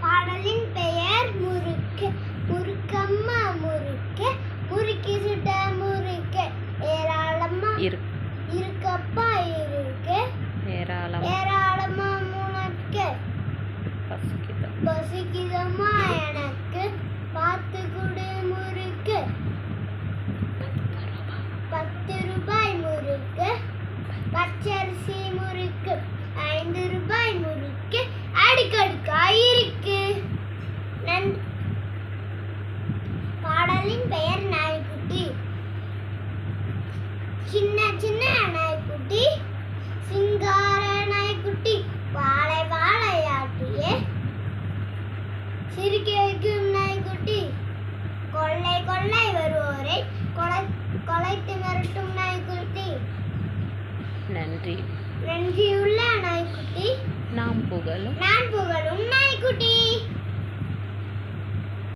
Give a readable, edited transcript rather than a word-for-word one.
பாடலின் பெயர் முறுக்கு. முறுக்கம்மா முறுக்கு, முறுக்கி சுட்ட முறுக்கு, ஏராளமா இருக்கப்பா இருக்கு, ஏராளமா உனக்கு, பசிக்குதம்மா எனக்கு, பார்த்து கொடு முறுக்கு, 10 ரூபாய் முறுக்கு, பச்சரிசி முறுக்கு, 5 ரூபாய் முறுக்கு, அடுக்கடுக்கா இருக்கு. பாடலின் பெயர் நாய்க்குட்டி. சின்ன சின்ன நாய்க்குட்டி, சிங்கார நாய்க்குட்டி, வாழை வாழையாட்டியே சிரிக்க வைக்கும் நாய்க்குட்டி, கொள்ளை கொள்ளை வருவோரை கொலைத்து மிரட்டும் நாய்க்குட்டி. நன்றி. நன்றியுள்ள நாய்க்குட்டி, நான் புகழும் நான் புகழும்